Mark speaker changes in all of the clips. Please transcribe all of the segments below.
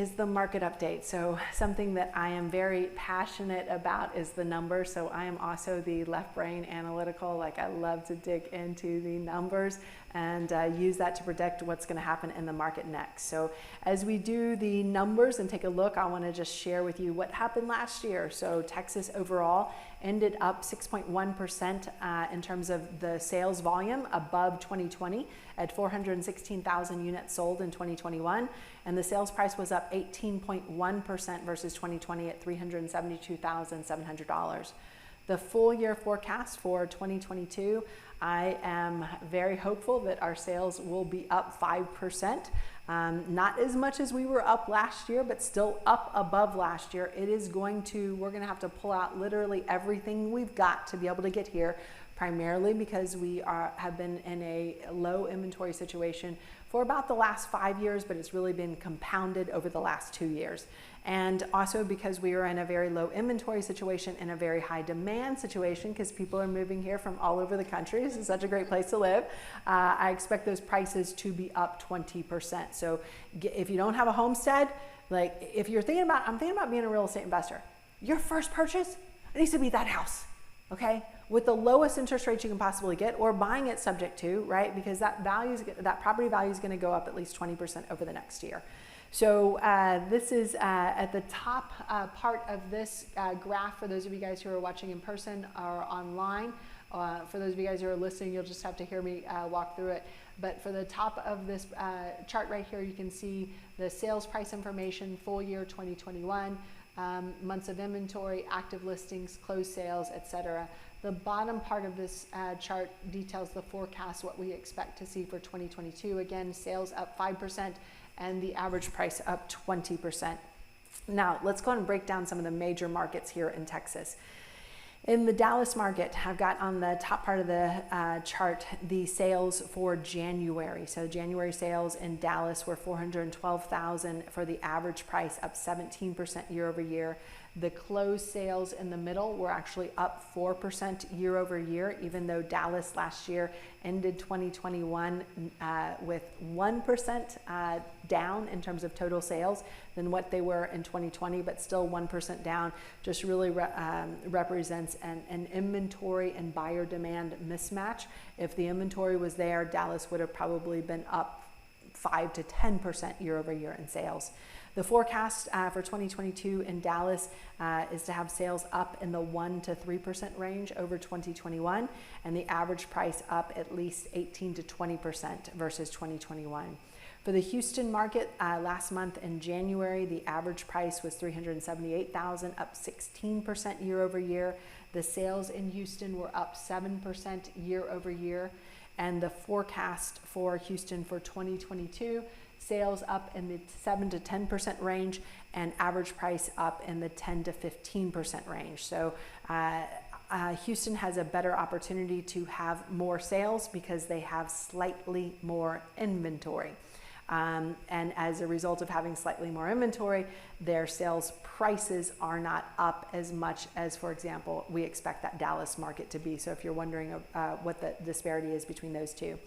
Speaker 1: is the market update. So something that I am very passionate about is the numbers. So I am also the left brain analytical. Like, I love to dig into the numbers and use that to predict what's going to happen in the market next. So as we do the numbers and take a look, I want to just share with you what happened last year. So Texas overall ended up 6.1% in terms of the sales volume above 2020 at 416,000 units sold in 2021. And the sales price was up 18.1% versus 2020 at $372,700. The full year forecast for 2022, I am very hopeful that our sales will be up 5%. Not as much as we were up last year, but still up above last year. We're going to have to pull out literally everything we've got to be able to get here, primarily because we have been in a low inventory situation for about the last 5 years, but it's really been compounded over the last 2 years. And also because we are in a very low inventory situation and a very high demand situation, because people are moving here from all over the country. This is such a great place to live. I expect those prices to be up 20%. So if you don't have a homestead, like if you're thinking about, I'm thinking about being a real estate investor, your first purchase needs to be that house, okay? With the lowest interest rates you can possibly get, or buying it subject to, right? Because that property value is going to go up at least 20% over the next year. So this is at the top part of this graph for those of you guys who are watching in person or online. For those of you guys who are listening, you'll just have to hear me walk through it. But for the top of this chart right here, you can see the sales price information, full year 2021, months of inventory, active listings, closed sales, etc. The bottom part of this chart details the forecast, what we expect to see for 2022. Again, sales up 5%. And the average price up 20%. Now, let's go ahead and break down some of the major markets here in Texas. In the Dallas market, I've got on the top part of the chart the sales for January. So January sales in Dallas were 412,000 for the average price, up 17% year over year. The closed sales in the middle were actually up 4% year over year, even though Dallas last year ended 2021 with 1% down in terms of total sales than what they were in 2020, but still 1% down. Just really represents an inventory and buyer demand mismatch. If the inventory was there, Dallas would have probably been up 5 to 10% year over year in sales. The forecast for 2022 in Dallas is to have sales up in the 1 to 3% range over 2021, and the average price up at least 18 to 20% versus 2021. For the Houston market, last month in January, the average price was $378,000, up 16% year over year. The sales in Houston were up 7% year over year, and the forecast for Houston for 2022, sales up in the 7 to 10% range and average price up in the 10 to 15% range. So Houston has a better opportunity to have more sales because they have slightly more inventory. And as a result of having slightly more inventory, their sales prices are not up as much as, for example, we expect that Dallas market to be. So if you're wondering what the disparity is between those two.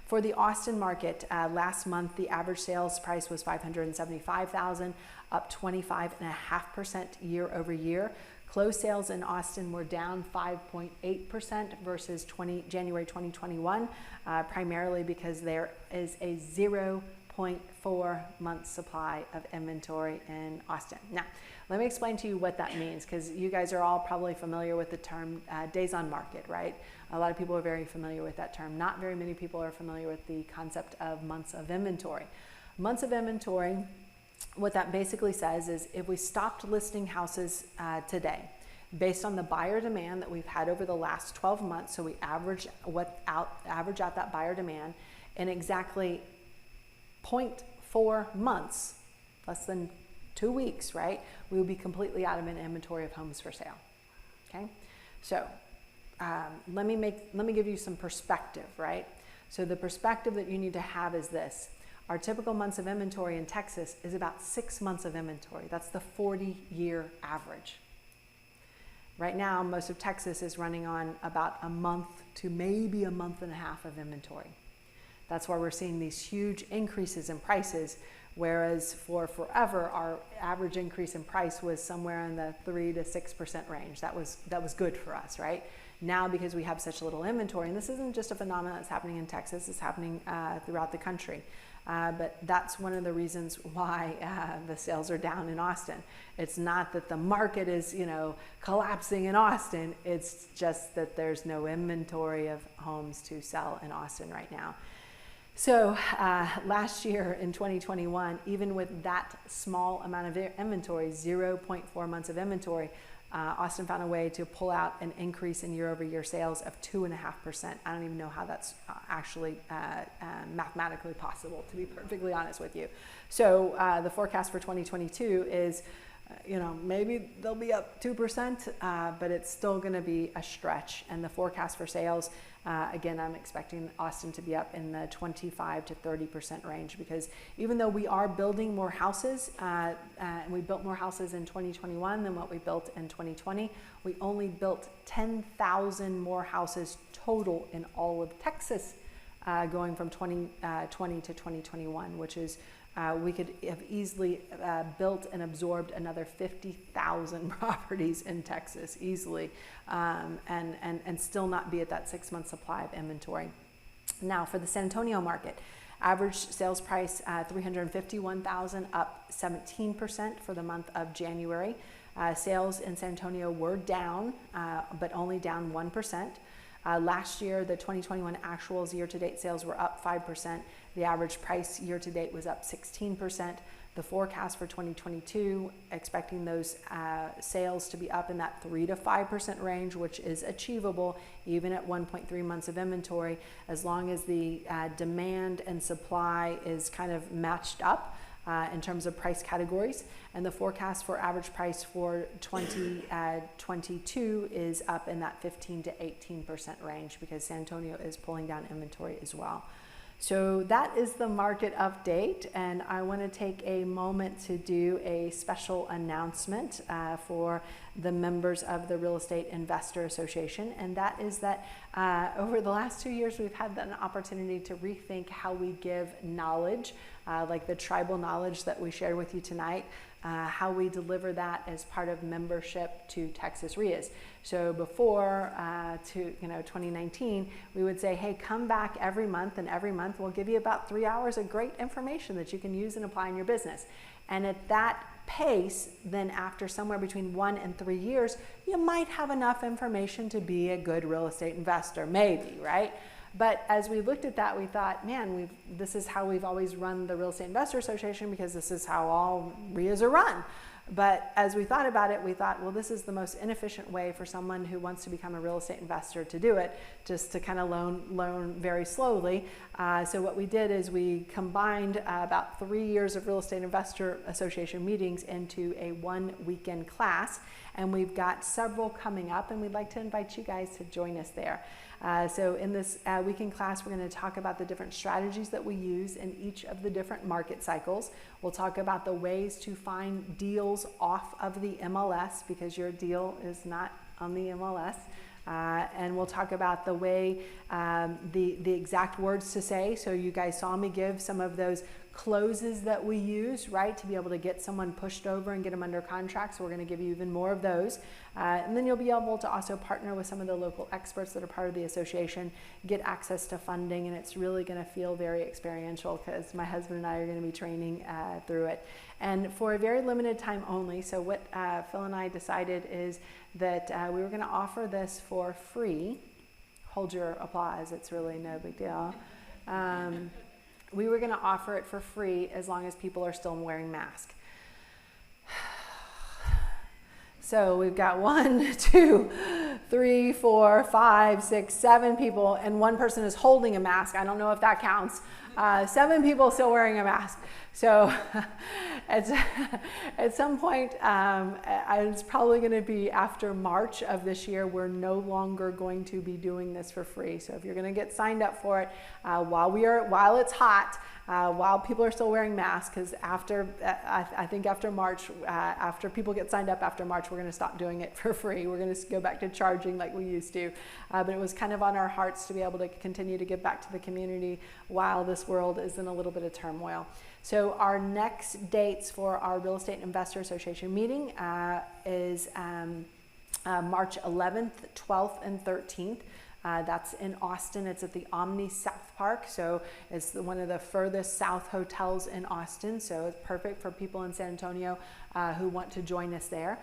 Speaker 1: For the Austin market, last month, the average sales price was $575,000, up 25.5% year over year. Closed sales in Austin were down 5.8% versus January 2021, primarily because there is a 0.4 month supply of inventory in Austin. Now, let me explain to you what that means, because you guys are all probably familiar with the term days on market, right? A lot of people are very familiar with that term. Not very many people are familiar with the concept of months of inventory. Months of inventory, what that basically says is if we stopped listing houses today, based on the buyer demand that we've had over the last 12 months, so we average out that buyer demand in exactly 0.4 months, less than 2 weeks, right? We would be completely out of an inventory of homes for sale. Okay, so let me give you some perspective, right? So the perspective that you need to have is this: our typical months of inventory in Texas is about 6 months of inventory. That's the 40-year average. Right now, most of Texas is running on about a month to maybe a month and a half of inventory. That's why we're seeing these huge increases in prices, whereas for forever, our average increase in price was somewhere in the 3 to 6% range. That was good for us, right? Now, because we have such little inventory, and this isn't just a phenomenon that's happening in Texas, it's happening throughout the country. But that's one of the reasons why the sales are down in Austin. It's not that the market is, collapsing in Austin. It's just that there's no inventory of homes to sell in Austin right now. So last year in 2021, even with that small amount of inventory, 0.4 months of inventory, Austin found a way to pull out an increase in year-over-year sales of 2.5%. I don't even know how that's actually mathematically possible, to be perfectly honest with you. So the forecast for 2022 is, maybe they'll be up 2%, but it's still going to be a stretch. And the forecast for sales, again, I'm expecting Austin to be up in the 25 to 30% range, because even though we are building more houses, we built more houses in 2021 than what we built in 2020, we only built 10,000 more houses total in all of Texas, going from 2020 to 2021, which is we could have easily built and absorbed another 50,000 properties in Texas easily, and still not be at that 6-month supply of inventory. Now, for the San Antonio market, average sales price $351,000, up 17% for the month of January. Sales in San Antonio were down, but only down 1%. Last year, the 2021 actuals year-to-date sales were up 5%. The average price year-to-date was up 16%. The forecast for 2022, expecting those sales to be up in that 3 to 5% range, which is achievable even at 1.3 months of inventory, as long as the demand and supply is kind of matched up in terms of price categories. And the forecast for average price for 2022 is up in that 15 to 18% range, because San Antonio is pulling down inventory as well. So that is the market update, and I want to take a moment to do a special announcement for the members of the Real Estate Investor Association, and that is that over the last 2 years we've had an opportunity to rethink how we give knowledge, like the tribal knowledge that we shared with you tonight, how we deliver that as part of membership to Texas REIAs. So before 2019, we would say, hey, come back every month, and every month we'll give you about 3 hours of great information that you can use and apply in your business. And at that pace, then after somewhere between 1 and 3 years, you might have enough information to be a good real estate investor, maybe, right? But as we looked at that, we thought, man, this is how we've always run the Real Estate Investor Association, because this is how all REIAs are run. But as we thought about it, we thought, well, this is the most inefficient way for someone who wants to become a real estate investor to do it, just to kind of learn very slowly. So what we did is we combined about 3 years of Real Estate Investor Association meetings into a 1-weekend class. And we've got several coming up, and we'd like to invite you guys to join us there. So in this weekend class, we're going to talk about the different strategies that we use in each of the different market cycles. We'll talk about the ways to find deals off of the MLS, because your deal is not on the MLS. And we'll talk about the way, the exact words to say. So you guys saw me give some of those closes that we use, right, to be able to get someone pushed over and get them under contract. So we're going to give you even more of those. And then you'll be able to also partner with some of the local experts that are part of the association, get access to funding, and it's really going to feel very experiential, because my husband and I are going to be training through it. And for a very limited time only, so what Phil and I decided is that we were going to offer this for free. Hold your applause, it's really no big deal. We were going to offer it for free as long as people are still wearing masks. So we've got 1, 2, 3, 4, 5, 6, 7 people, and one person is holding a mask. I don't know if that counts. 7 people still wearing a mask. So at some point, it's probably going to be after March of this year. We're no longer going to be doing this for free. So if you're going to get signed up for it while it's hot, while people are still wearing masks, because I think after March, after people get signed up after March, we're going to stop doing it for free. We're going to go back to charging like we used to. But it was kind of on our hearts to be able to continue to give back to the community while this world is in a little bit of turmoil. So our next dates for our Real Estate Investor Association meeting is March 11th, 12th, and 13th. That's in Austin. It's at the Omni South Park. So it's one of the furthest south hotels in Austin. So it's perfect for people in San Antonio who want to join us there.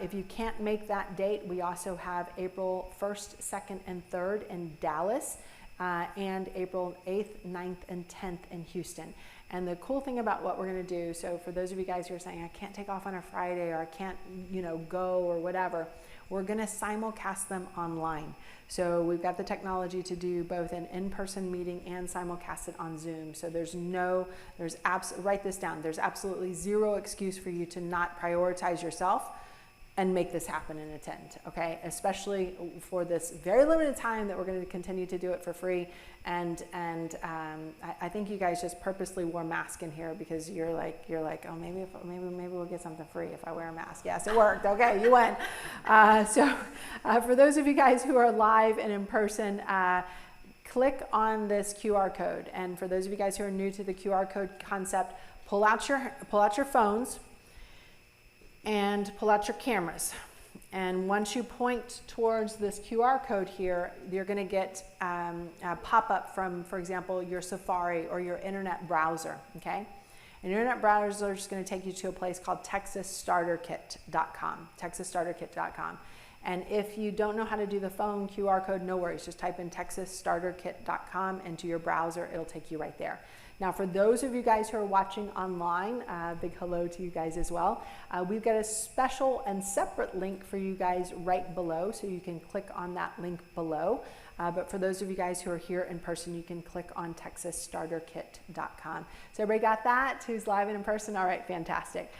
Speaker 1: If you can't make that date, we also have April 1st, 2nd, and 3rd in Dallas, and April 8th, 9th, and 10th in Houston. And the cool thing about what we're going to do, so for those of you guys who are saying, I can't take off on a Friday, or I can't, go or whatever, we're going to simulcast them online. So we've got the technology to do both an in-person meeting and simulcast it on Zoom. So write this down. There's absolutely zero excuse for you to not prioritize yourself and make this happen and attend, okay? Especially for this very limited time that we're going to continue to do it for free. And I think you guys just purposely wore masks in here because you're like, oh, maybe we'll get something free if I wear a mask. Yes, it worked. Okay, you win. For those of you guys who are live and in person, click on this QR code. And for those of you guys who are new to the QR code concept, pull out your phones and pull out your cameras. And once you point towards this QR code here, you're going to get a pop-up from, for example, your Safari or your internet browser, okay? An internet browser is going to take you to a place called texasstarterkit.com, And if you don't know how to do the phone QR code, no worries. Just type in texasstarterkit.com into your browser. It'll take you right there. Now, for those of you guys who are watching online, big hello to you guys as well. We've got a special and separate link for you guys right below, so you can click on that link below. But for those of you guys who are here in person, you can click on texasstarterkit.com. So everybody got that? Who's live and in person? All right, fantastic.